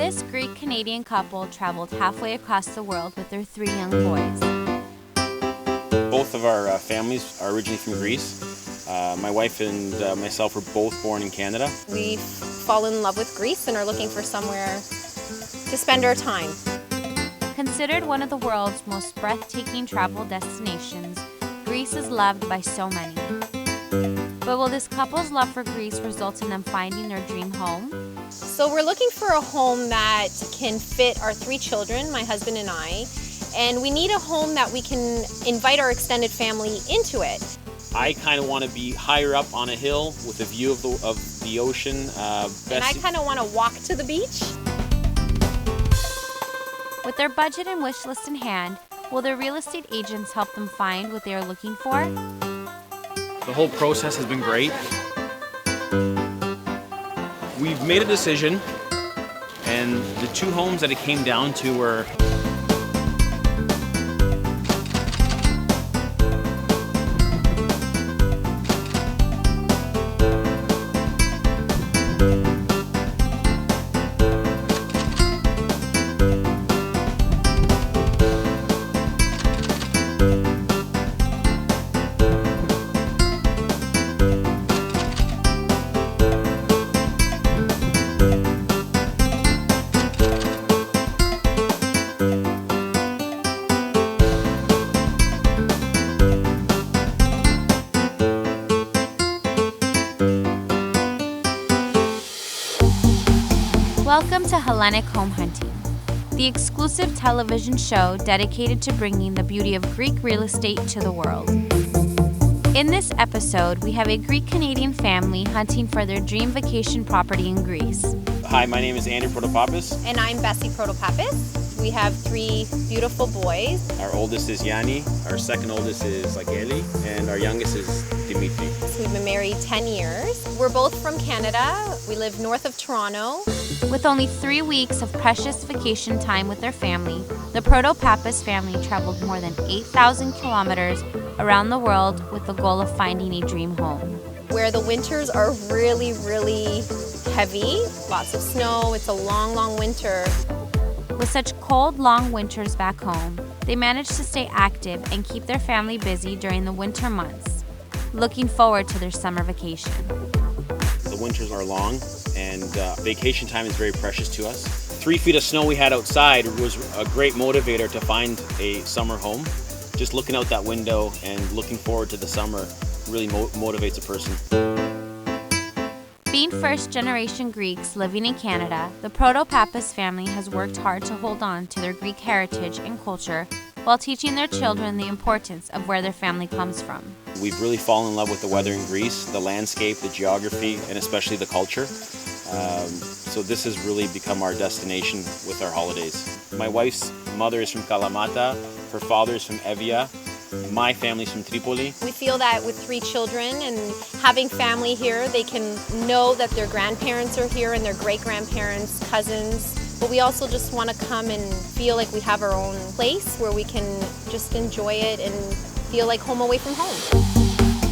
This Greek-Canadian couple traveled halfway across the world with their 3 young boys. Both of our families are originally from Greece. My wife and myself were both born in Canada. We've fallen in love with Greece and are looking for somewhere to spend our time. Considered one of the world's most breathtaking travel destinations, Greece is loved by so many. But will this couple's love for Greece result in them finding their dream home? So we're looking for a home that can fit our 3 children, my husband and I, and we need a home that we can invite our extended family into it. I kind of want to be higher up on a hill with a view of the ocean. And I kind of want to walk to the beach. With their budget and wish list in hand, will their real estate agents help them find what they are looking for? The whole process has been great. We've made a decision, and the 2 homes that it came down to were Welcome to Hellenic Home Hunting, the exclusive television show dedicated to bringing the beauty of Greek real estate to the world. In this episode, we have a Greek-Canadian family hunting for their dream vacation property in Greece. Hi, my name is Andy Pρωτόπαπας. And I'm Bessie Pρωτόπαπας. We have 3 beautiful boys. Our oldest is Yanni, our second oldest is Ageli, and our youngest is Dimitri. We've been married 10 years. We're both from Canada. We live north of Toronto. With only 3 weeks of precious vacation time with their family, the Pρωτόπαπας family traveled more than 8,000 kilometers around the world with the goal of finding a dream home. Where the winters are really, really heavy, lots of snow. It's a long, long winter. With such cold, long winters back home, they managed to stay active and keep their family busy during the winter months, looking forward to their summer vacation. The winters are long, and vacation time is very precious to us. 3 feet of snow we had outside was a great motivator to find a summer home. Just looking out that window and looking forward to the summer really motivates a person. Being first-generation Greeks living in Canada, the Pρωτόπαπας family has worked hard to hold on to their Greek heritage and culture while teaching their children the importance of where their family comes from. We've really fallen in love with the weather in Greece, the landscape, the geography, and especially the culture. So this has really become our destination with our holidays. My wife's mother is from Kalamata, her father is from Evia, my family's from Tripoli. We feel that with 3 children and having family here, they can know that their grandparents are here and their great-grandparents, cousins. But we also just want to come and feel like we have our own place where we can just enjoy it and feel like home away from home.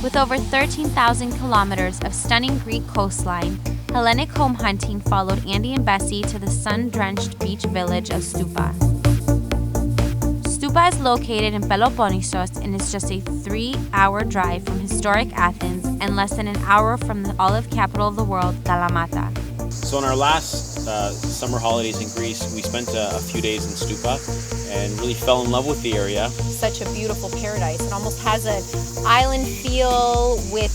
With over 13,000 kilometers of stunning Greek coastline, Hellenic Home Hunting followed Andy and Bessie to the sun-drenched beach village of Stoupa. Stoupa is located in Peloponnesos and is just a 3-hour drive from historic Athens and less than an hour from the olive capital of the world, Kalamata. So on our last summer holidays in Greece, we spent a few days in Stoupa and really fell in love with the area. Such a beautiful paradise. It almost has an island feel with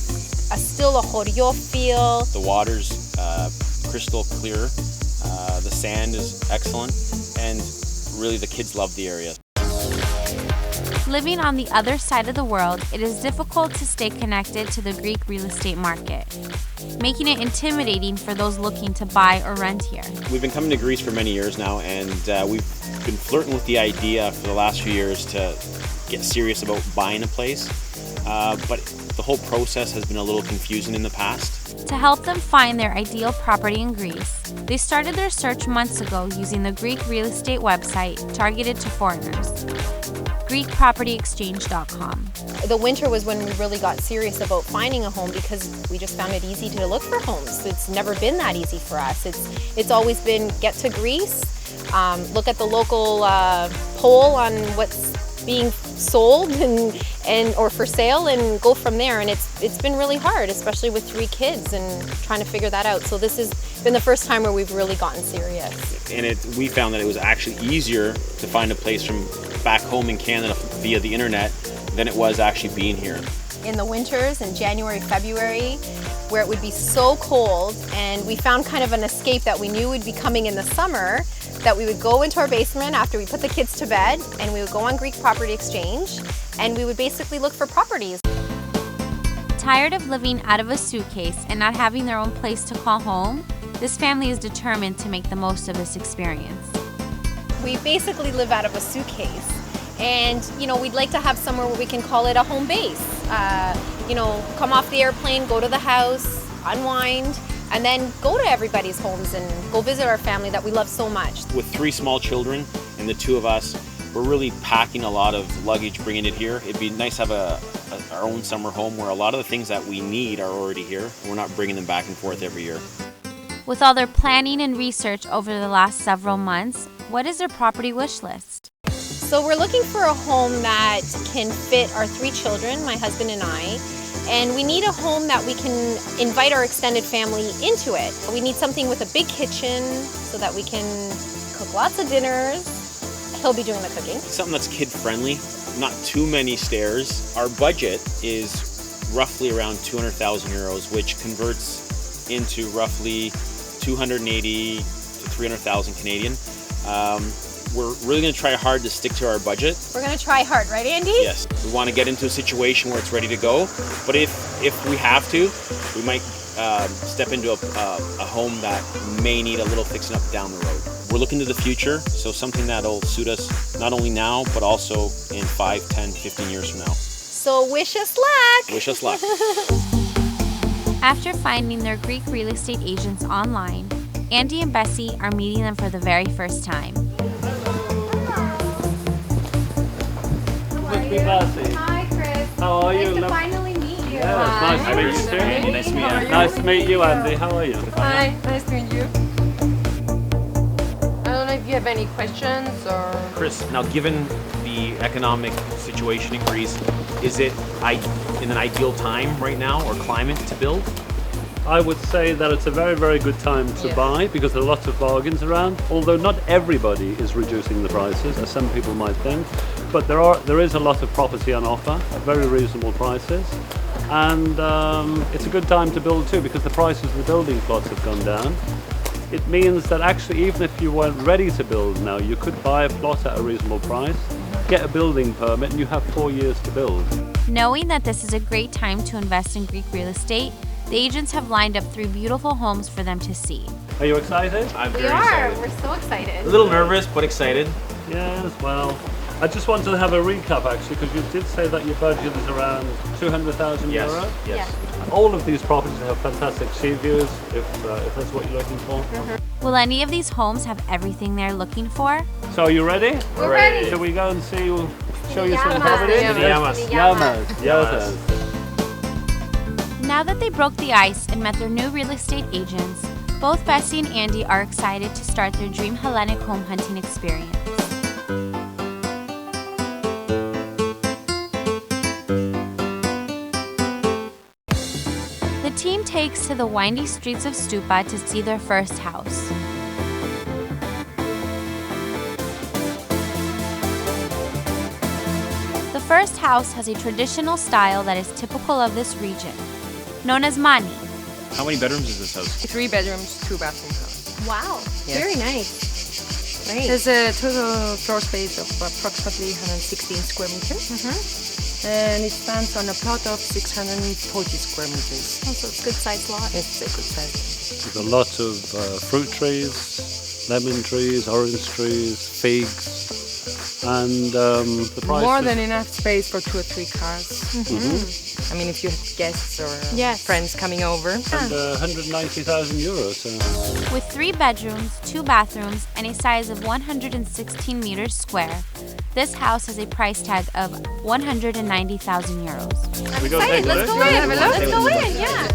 still a χωριό feel. The water's crystal clear, the sand is excellent, and really the kids love the area. Living on the other side of the world, it is difficult to stay connected to the Greek real estate market, making it intimidating for those looking to buy or rent here. We've been coming to Greece for many years now, and we've been flirting with the idea for the last few years to get serious about buying a place, but the whole process has been a little confusing in the past. To help them find their ideal property in Greece, they started their search months ago using the Greek real estate website targeted to foreigners. GreekPropertyExchange.com. The winter was when we really got serious about finding a home because we just found it easy to look for homes. It's never been that easy for us. It's always been get to Greece, look at the local poll on what's being sold and or for sale and go from there. And it's been really hard, especially with 3 kids and trying to figure that out. So this has been the first time where we've really gotten serious. And we found that it was actually easier to find a place from back home in Canada via the internet than it was actually being here. In the winters, in January, February, where it would be so cold, and we found kind of an escape that we knew would be coming in the summer, that we would go into our basement after we put the kids to bed, and we would go on Greek Property Exchange, and we would basically look for properties. Tired of living out of a suitcase and not having their own place to call home, this family is determined to make the most of this experience. We basically live out of a suitcase, and we'd like to have somewhere where we can call it a home base. Come off the airplane, go to the house, unwind, and then go to everybody's homes and go visit our family that we love so much. With 3 small children and the 2 of us, we're really packing a lot of luggage, bringing it here. It'd be nice to have our own summer home where a lot of the things that we need are already here, and we're not bringing them back and forth every year. With all their planning and research over the last several months, what is their property wish list? So we're looking for a home that can fit our 3 children, my husband and I, and we need a home that we can invite our extended family into it. We need something with a big kitchen so that we can cook lots of dinners. He'll be doing the cooking. Something that's kid-friendly, not too many stairs. Our budget is roughly around 200,000 euros, which converts into roughly 280 to 300,000 Canadian. We're really going to try hard to stick to our budget. We're going to try hard, right, Andy? Yes. We want to get into a situation where it's ready to go. But if we have to, we might step into a home that may need a little fixing up down the road. We're looking to the future, so something that'll suit us not only now, but also in 5, 10, 15 years from now. So wish us luck! Wish us luck. After finding their Greek real estate agents online, Andy and Bessie are meeting them for the very first time. Hi, Chris. How are you? Nice to finally meet you. Yeah, it's nice to meet you too. Andy, nice to meet you. Nice to meet you, Andy. How are you? Hi, nice to meet you. I don't know if you have any questions or... Chris, now given the economic situation in Greece, is it in an ideal time right now or climate to build? I would say that it's a very, very good time to buy because there are lots of bargains around. Although not everybody is reducing the prices, as some people might think, but there is a lot of property on offer at very reasonable prices, and it's a good time to build too because the prices of the building plots have gone down. It means that actually, even if you weren't ready to build now, you could buy a plot at a reasonable price, get a building permit, and you have 4 years to build. Knowing that this is a great time to invest in Greek real estate, the agents have lined up 3 beautiful homes for them to see. Are you excited? I'm We very are. excited. We're so excited. A little nervous, but excited. Yes, well, I just wanted to have a recap actually because you did say that your budget is around 200,000 Yes. euro. Yes. All of these properties have fantastic sea views if that's what you're looking for. Will any of these homes have everything they're looking for? So are you ready? We're ready. Shall we go and show you some Yamas. properties? Yamas. Yamas. Yamas. Now that they broke the ice and met their new real estate agents, both Bessie and Andy are excited to start their dream Hellenic home hunting experience. The team takes to the windy streets of Stoupa to see their first house. The first house has a traditional style that is typical of this region, known as Mani. How many bedrooms is this house? 3 bedrooms, 2 bathroom house. Wow. Yes. Very nice. Great. There's a total floor space of approximately 116 square meters. And it stands on a plot of 640 square meters. Also, it's a good sized lot. It's a good size. There's a lot of fruit trees, lemon trees, orange trees, figs, And the price More is than enough space for 2 or 3 cars. I mean, if you have guests or friends coming over. and 190,000 euros. So. With 3 bedrooms, 2 bathrooms, and a size of 116 meters square, this house has a price tag of 190,000 euros. We go take a Let's look? go in. have a look? Let's go in, yeah.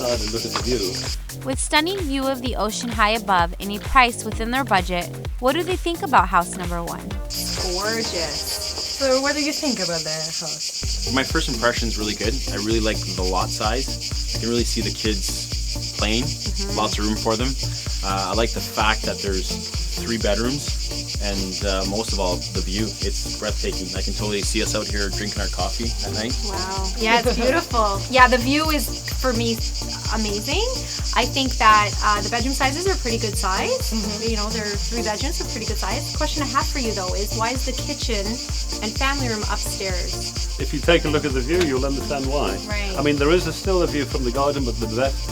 And look at the view. With stunning view of the ocean high above and a price within their budget, what do they think about house number 1? Gorgeous. So what do you think about the house? My first impression is really good. I really like the lot size. I can really see the kids playing, lots of room for them. I like the fact that there's 3 bedrooms and most of all, the view. It's breathtaking. I can totally see us out here drinking our coffee at night. Wow. Yeah, it's beautiful. Yeah, the view is, for me, amazing. I think that the bedroom sizes are pretty good size. You know, they're 3 bedrooms, so pretty good size. The question I have for you, though, is why is the kitchen and family room upstairs? If you take a look at the view, you'll understand why. Right. I mean, there is still a view from the garden, but the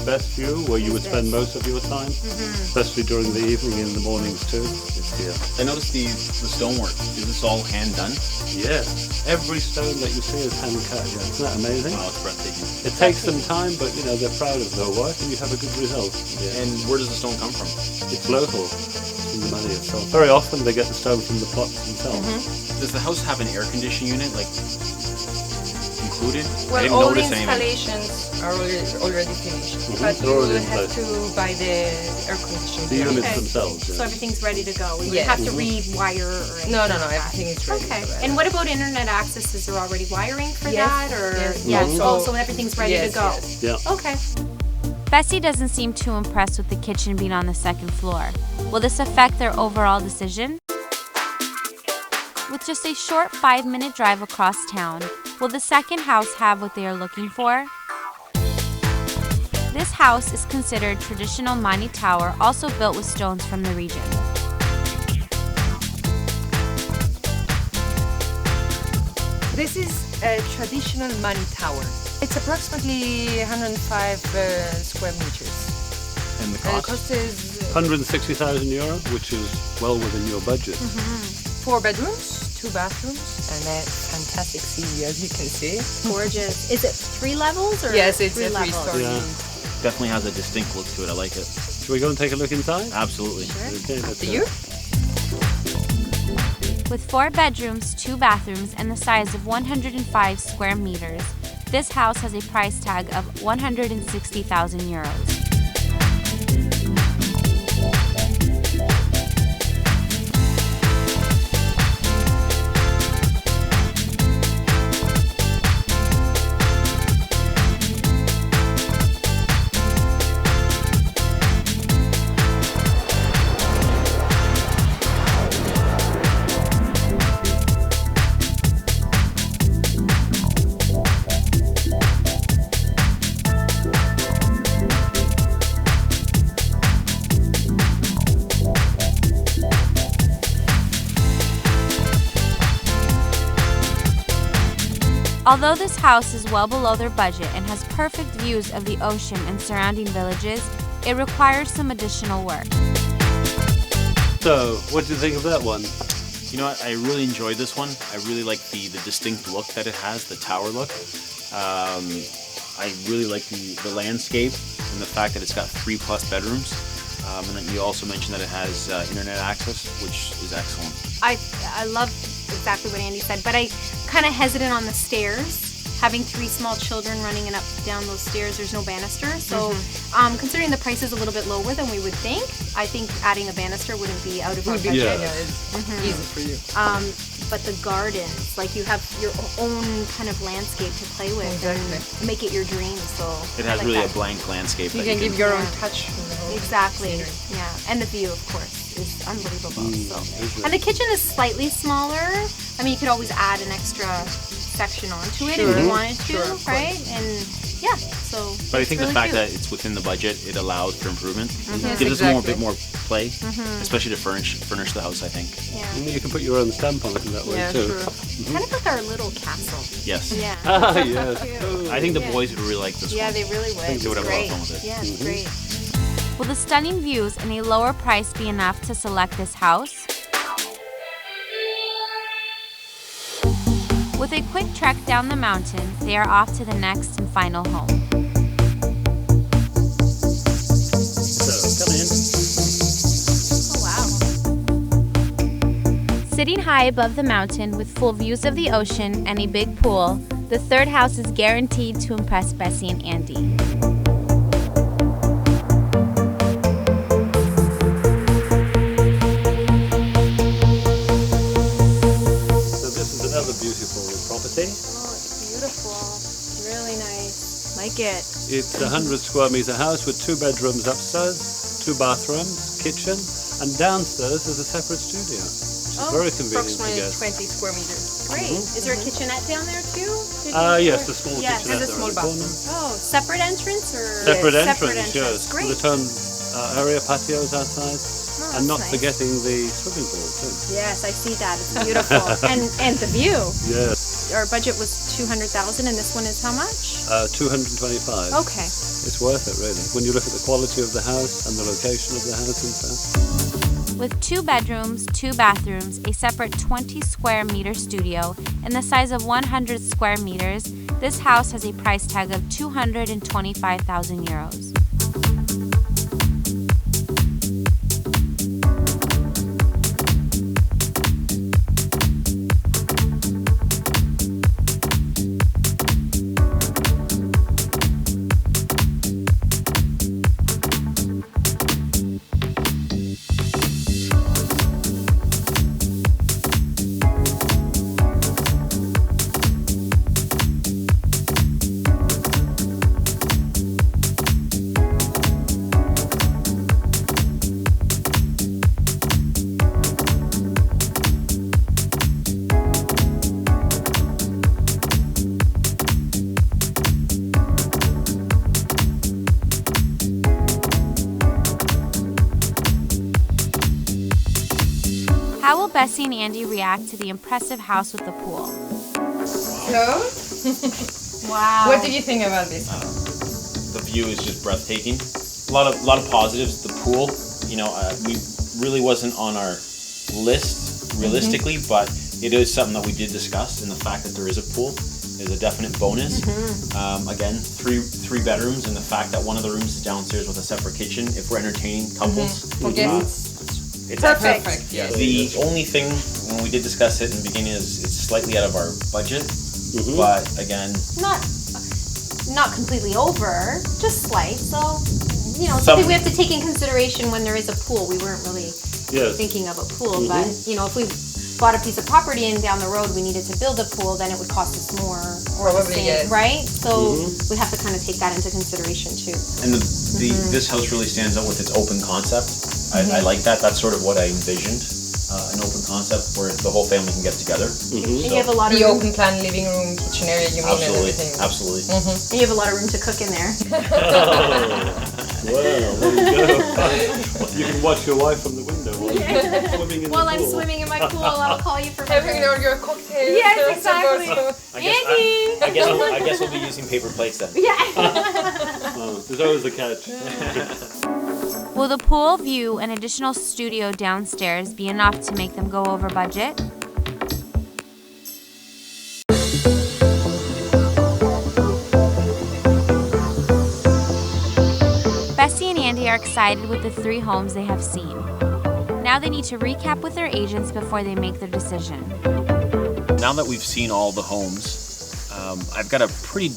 best view, where you would spend most of your time, especially during the evening, in the mornings too, is here. I noticed the stonework. Is this all hand done? Yeah, every stone that you see is hand cut. Yeah, isn't that amazing? Wow, it's breathtaking. It takes some time, but you know they're proud of their work, and you have a good result. Yeah. And where does the stone come from? It's local, from the Mali itself. Very often they get the stone from the plots themselves. Does the house have an air conditioning unit, like included? I Well, didn't all the notice anything. installations are already finished, but They're you already will in have place. to buy the air conditioning. The units Okay. themselves. Yeah. So everything's ready to go. We Yes. have to rewire or anything No, like that. everything is ready. Okay. to buy. And what about internet access? Is there already wiring for Yes, that? Or yes. yeah, Mhm. so everything's ready Yes, to go. yes. Yeah. Okay. Bessie doesn't seem too impressed with the kitchen being on the second floor. Will this affect their overall decision? With just a short 5-minute drive across town, will the second house have what they are looking for? This house is considered traditional Mani tower, also built with stones from the region. This is a traditional Mani tower. It's approximately 105 square meters. And the The cost? cost is 160,000 euro, which is well within your budget. 4 bedrooms, 2 bathrooms, and a fantastic sea view, as you can see. Gorgeous. Is it 3 levels or Yes, it's 3 a levels? 3-story. Yeah. Definitely has a distinct look to it. I like it. Shall we go and take a look inside? Absolutely. Okay, let's Do go. you? With 4 bedrooms, 2 bathrooms, and the size of 105 square meters, this house has a price tag of 160,000 euros. Although this house is well below their budget and has perfect views of the ocean and surrounding villages, it requires some additional work. So, what do you think of that one? You know what? I really enjoyed this one. I really like the distinct look that it has, the tower look. I really like the landscape and the fact that it's got 3+ bedrooms. And then you also mentioned that it has internet access, which is excellent. I love exactly what Andy said, but I kind of hesitant on the stairs. having 3 small children running and up down those stairs, there's no banister. So considering the price is a little bit lower than we would think, I think adding a banister wouldn't be out of our budget. Yeah, it's easy for you. But the gardens, like you have your own kind of landscape to play with and make it your dream. So It has I like really that. a blank landscape. You that can give your own touch. Exactly. Yeah, and the view, of course, is unbelievable. And the kitchen is slightly smaller. I mean, you could always add an extra section onto it if you wanted to, right? And yeah, so. But I think really the fact cute. that it's within the budget, it allows for improvement. Yes, Gives us a bit exactly. more play, especially to furnish the house, I think. Yeah. You can put your own stamp on it in that way too. True. Kind of like our little castle. Yes. Yeah. Ah, yes. I think the boys would really like this Yeah, one. they really would. They would have a lot of Great. fun with it. Yeah, it's great. Will the stunning views and a lower price be enough to select this house? With a quick trek down the mountain, they are off to the next and final home. So, come in. Oh, wow. Sitting high above the mountain with full views of the ocean and a big pool, the third house is guaranteed to impress Bessie and Andy. So this is another beautiful property. Oh, it's beautiful. Really nice. Like it. It's a 100 square meter house with 2 bedrooms upstairs, 2 bathrooms, kitchen, and downstairs is a separate studio. Which is very convenient to Approximately guests. 20 square meters. Great. Is there a kitchenette down there too? Yes, the small Yes, kitchenette and the there small in the corner. bathroom. Oh, separate entrance or? Separate Separate entrance, yes. Great. With its own area patios outside. Oh, And that's not nice. forgetting the swimming pool too. Yes, I see that. It's beautiful. and the view. Yes, Our budget was 200,000 and this one is how much? 225. Okay. It's worth it really, when you look at the quality of the house and the location of the house and stuff. With 2 bedrooms, 2 bathrooms, a separate 20 square meter studio, and the size of 100 square meters, this house has a price tag of 225,000 euros. How will Bessie and Andy react to the impressive house with the pool? So, Wow. what did you think about this? The view is just breathtaking. A lot of positives. The pool, we really wasn't on our list realistically, but it is something that we did discuss, and the fact that there is a pool is a definite bonus. Again, three bedrooms, and the fact that one of the rooms is downstairs with a separate kitchen. If we're entertaining couples, Yes. it's Perfect. Perfect, yes. The only thing when we did discuss it in the beginning is it's slightly out of our budget, but again, Not completely over, just slight. So, Some- something we have to take in consideration when there is a pool. We weren't really Yes. thinking of a pool, but if we bought a piece of property and down the road we needed to build a pool, then it would cost us more. Or the Probably, same, yes. right? So we have to kind of take that into consideration too. and this house really stands out with its open concept. I like that. That's sort of what I envisioned. An open concept where the whole family can get together. And you have a lot of The room. open plan living room, kitchen area, you mean, and everything. Absolutely. And you have a lot of room to cook in there. Well, there you go. You can watch your wife from the window while you're swimming in While the I'm pool. swimming in my pool, I'll call you for my Having drink. all your cocktails. Yes, exactly. I guess we'll be using paper plates then. Oh, there's always the catch. Will the pool, view, and additional studio downstairs be enough to make them go over budget? Bessie and Andy are excited with the 3 homes they have seen. Now they need to recap with their agents before they make their decision. Now that we've seen all the homes, I've got a pretty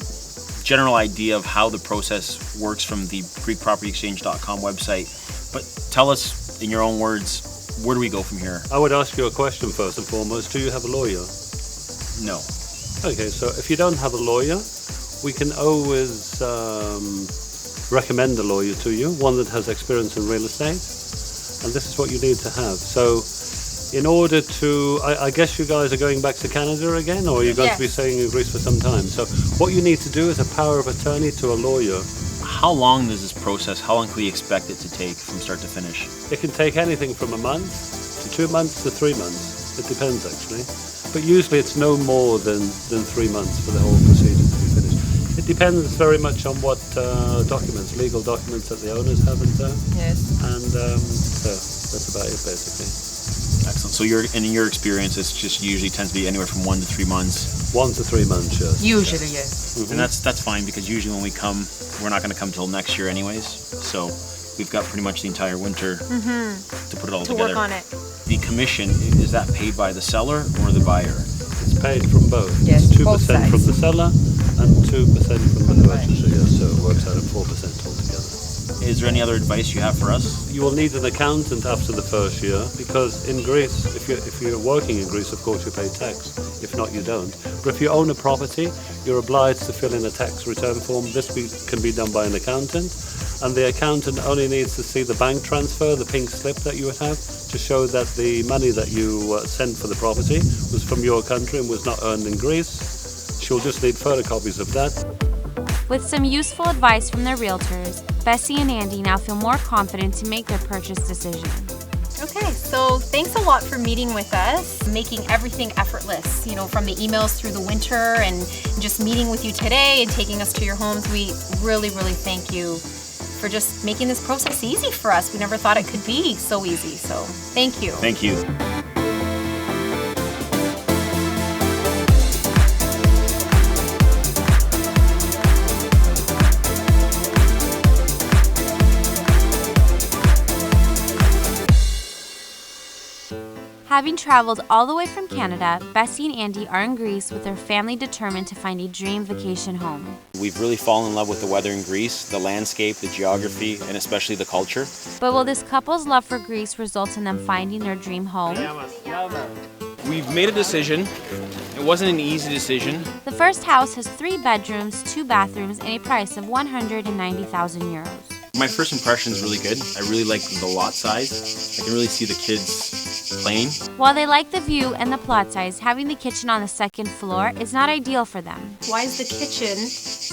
general idea of how the process works from the GreekPropertyExchange.com website, but tell us in your own words, where do we go from here? I would ask you a question first and foremost. Do you have a lawyer? No. Okay, so if you don't have a lawyer, we can always recommend a lawyer to you, one that has experience in real estate, and this is what you need to have. So in order to, I guess you guys are going back to Canada again, or you're going to be staying in Greece for some time. So what you need to do is a power of attorney to a lawyer. How long does this process, how long can we expect it to take from start to finish? It can take anything from a month to 2 months to 3 months. It depends actually. But usually it's no more than 3 months for the whole procedure to be finished. It depends very much on what documents, legal documents that the owners have and so. Yes. And so that's about it basically. Excellent. So in your experience, it's just usually tends to be anywhere from 1 to 3 months. 1 to 3 months, yes. Usually, yes. And that's fine, because usually when we come, we're not going to come till next year anyways. So we've got pretty much the entire winter to put it all together. To work on it. The commission, is that paid by the seller or the buyer? It's paid from both. Yes, it's 2% both sides. from the seller and 2% from the purchaser, yes, so it works out at 4% altogether. Is there any other advice you have for us? You will need an accountant after the first year, because in Greece, if you're working in Greece, of course you pay tax. If not, you don't. But if you own a property, you're obliged to fill in a tax return form. This can be done by an accountant, and the accountant only needs to see the bank transfer, the pink slip that you would have, to show that the money that you sent for the property was from your country and was not earned in Greece. She'll just need photocopies of that. With some useful advice from their realtors, Bessie and Andy now feel more confident to make their purchase decision. Okay, so thanks a lot for meeting with us, making everything effortless, you know, from the emails through the winter and just meeting with you today and taking us to your homes. We really, really thank you for just making this process easy for us. We never thought it could be so easy, so thank you. Thank you. Having traveled all the way from Canada, Bessie and Andy are in Greece with their family determined to find a dream vacation home. We've really fallen in love with the weather in Greece, the landscape, the geography, and especially the culture. But will this couple's love for Greece result in them finding their dream home? We've made a decision. It wasn't an easy decision. The first house has 3 bedrooms, 2 bathrooms, and a price of 190,000 euros. My first impression is really good. I really like the lot size. I can really see the kids playing. While they like the view and the plot size, having the kitchen on the 2nd floor is not ideal for them. Why is the kitchen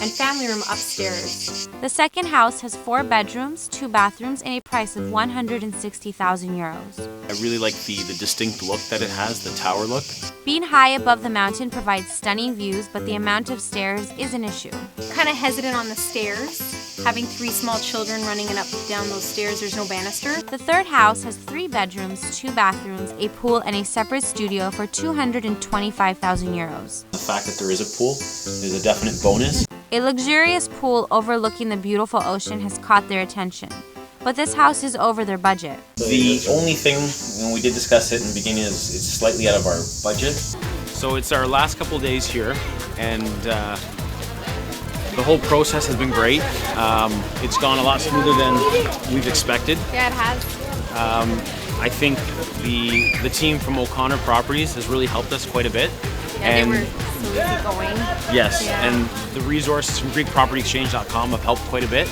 and family room upstairs? The second house has 4 bedrooms, 2 bathrooms, and a price of 160,000 euros. I really like the distinct look that it has, the tower look. Being high above the mountain provides stunning views, but the amount of stairs is an issue. Kind of hesitant on the stairs. Having 3 small children running and up down those stairs, there's no banister. The third house has 3 bedrooms, 2 bathrooms, a pool, and a separate studio for 225,000 euros. The fact that there is a pool is a definite bonus. A luxurious pool overlooking the beautiful ocean has caught their attention, but this house is over their budget. The only thing, when we did discuss it in the beginning, is it's slightly out of our budget. So it's our last couple days here, and the whole process has been great. It's gone a lot smoother than we've expected. Yeah, it has. I think the team from O'Connor Properties has really helped us quite a bit. Yeah, and they were so easygoing. yes, Yeah. and the resources from GreekPropertyExchange.com have helped quite a bit.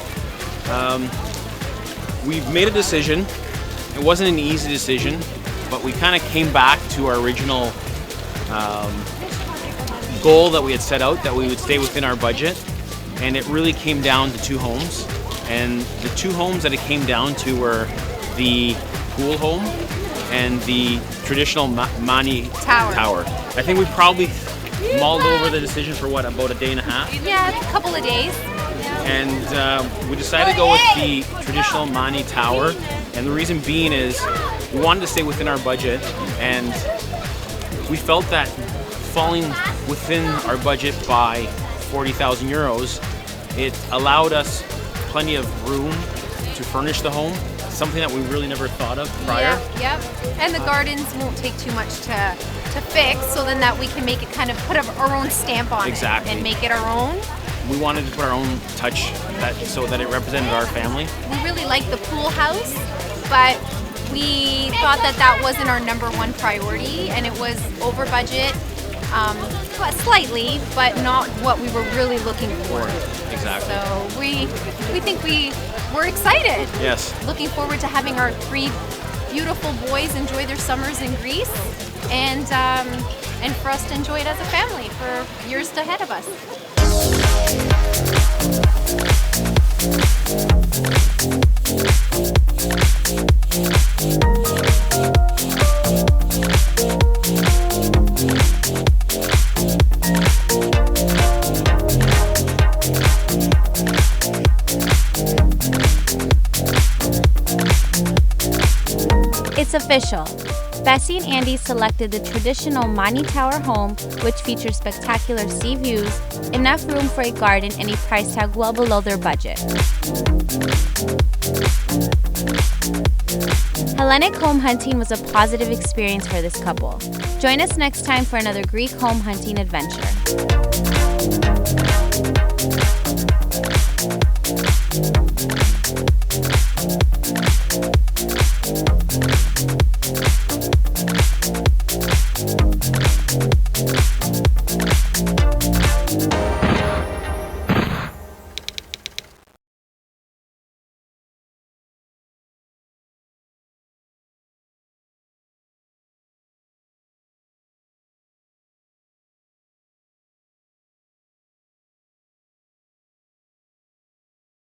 We've made a decision. It wasn't an easy decision, but we kind of came back to our original goal that we had set out, that we would stay within our budget. And it really came down to 2 homes. And the 2 homes that it came down to were the pool home and the traditional Mani tower. I think we probably mulled over the decision for about a day and a half. Yeah, a couple of days. And we decided to go with the traditional Mani tower. And the reason being is we wanted to stay within our budget, and we felt that falling within our budget by 40,000 euros, it allowed us plenty of room to to furnish the home, something that we really never thought of prior. Yep. And the gardens won't take too much to fix, so then that we can make it kind of put our own stamp on Exactly. it and make it our own. We wanted to put our own touch so that it represented our family. We really like the pool house, but we thought that wasn't our number one priority, and it was over budget, but slightly, but not what we were really looking for. Exactly. So we think we're excited. Yes. Looking forward to having our 3 beautiful boys enjoy their summers in Greece, and for us to enjoy it as a family for years ahead of us. It's official. Bessie and Andy selected the traditional Mani Tower home, which features spectacular sea views, enough room for a garden, and a price tag well below their budget. Hellenic home hunting was a positive experience for this couple. Join us next time for another Greek home hunting adventure.